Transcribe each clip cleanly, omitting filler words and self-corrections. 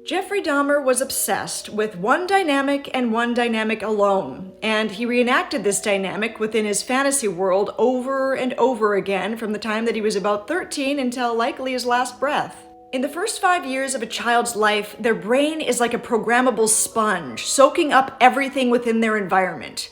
Jeffrey Dahmer was obsessed with one dynamic and one dynamic alone, and he reenacted this dynamic within his fantasy world over and over again from the time that he was about 13 until likely his last breath. In the first 5 years of a child's life, their brain is like a programmable sponge, soaking up everything within their environment.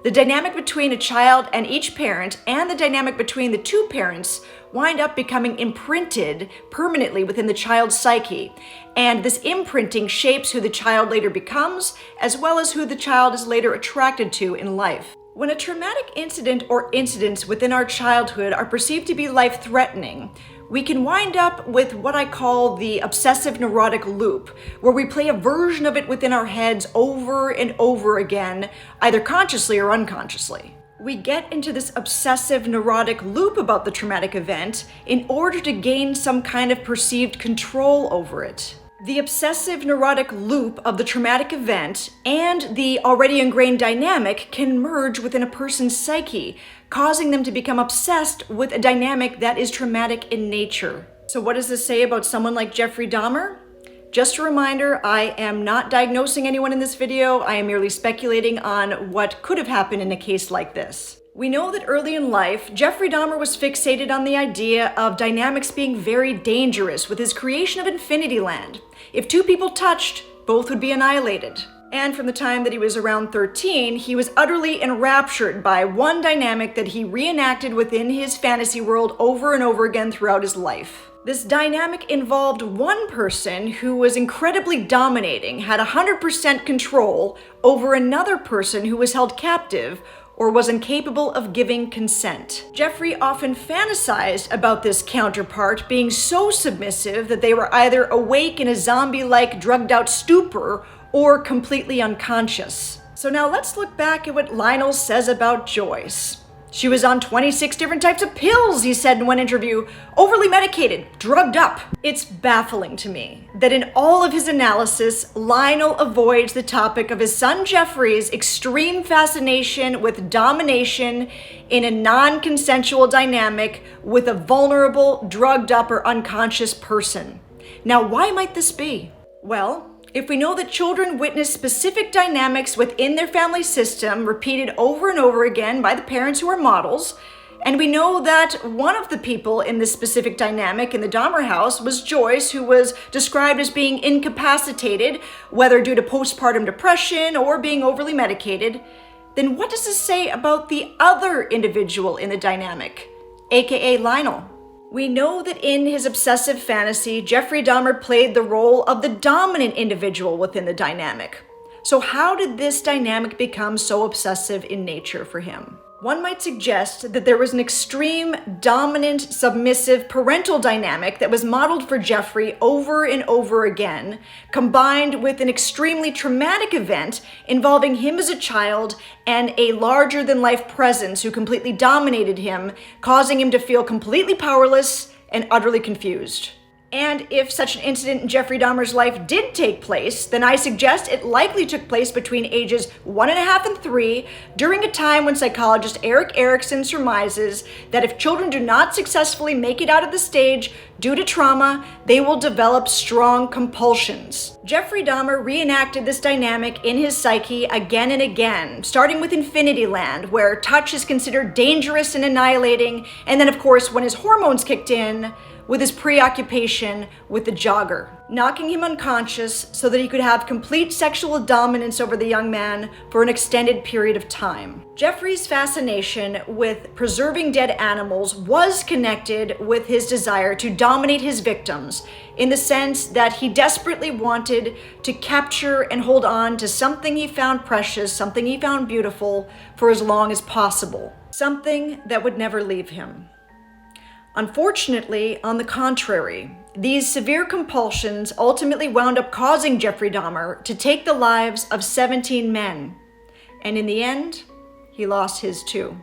The dynamic between a child and each parent and the dynamic between the two parents wind up becoming imprinted permanently within the child's psyche. And this imprinting shapes who the child later becomes, as well as who the child is later attracted to in life. When a traumatic incident or incidents within our childhood are perceived to be life-threatening, we can wind up with what I call the obsessive neurotic loop, where we play a version of it within our heads over and over again, either consciously or unconsciously. We get into this obsessive neurotic loop about the traumatic event in order to gain some kind of perceived control over it. The obsessive neurotic loop of the traumatic event and the already ingrained dynamic can merge within a person's psyche, causing them to become obsessed with a dynamic that is traumatic in nature. So what does this say about someone like Jeffrey Dahmer? Just a reminder, I am not diagnosing anyone in this video. I am merely speculating on what could have happened in a case like this. We know that early in life, Jeffrey Dahmer was fixated on the idea of dynamics being very dangerous with his creation of Infinity Land. If two people touched, both would be annihilated. And from the time that he was around 13, he was utterly enraptured by one dynamic that he reenacted within his fantasy world over and over again throughout his life. This dynamic involved one person who was incredibly dominating, had 100% control over another person who was held captive or was incapable of giving consent. Jeffrey often fantasized about this counterpart being so submissive that they were either awake in a zombie-like drugged-out stupor or completely unconscious. So now let's look back at what Lionel says about Joyce. She was on 26 different types of pills, he said in one interview, overly medicated, drugged up. It's baffling to me that in all of his analysis, Lionel avoids the topic of his son Jeffrey's extreme fascination with domination in a non-consensual dynamic with a vulnerable, drugged up, or unconscious person. Now, why might this be? Well, if we know that children witness specific dynamics within their family system repeated over and over again by the parents who are models, and we know that one of the people in this specific dynamic in the Dahmer house was Joyce, who was described as being incapacitated, whether due to postpartum depression or being overly medicated, then what does this say about the other individual in the dynamic, aka Lionel? We know that in his obsessive fantasy, Jeffrey Dahmer played the role of the dominant individual within the dynamic. So how did this dynamic become so obsessive in nature for him? One might suggest that there was an extreme, dominant, submissive parental dynamic that was modeled for Jeffrey over and over again, combined with an extremely traumatic event involving him as a child and a larger-than-life presence who completely dominated him, causing him to feel completely powerless and utterly confused. And if such an incident in Jeffrey Dahmer's life did take place, then I suggest it likely took place between ages 1.5 and 3, during a time when psychologist Erik Erikson surmises that if children do not successfully make it out of the stage due to trauma, they will develop strong compulsions. Jeffrey Dahmer reenacted this dynamic in his psyche again and again, starting with Infinity Land, where touch is considered dangerous and annihilating, and then of course when his hormones kicked in, with his preoccupation with the jogger, knocking him unconscious so that he could have complete sexual dominance over the young man for an extended period of time. Jeffrey's fascination with preserving dead animals was connected with his desire to dominate his victims, in the sense that he desperately wanted to capture and hold on to something he found precious, something he found beautiful, for as long as possible, something that would never leave him. Unfortunately, on the contrary, these severe compulsions ultimately wound up causing Jeffrey Dahmer to take the lives of 17 men. And in the end, he lost his too.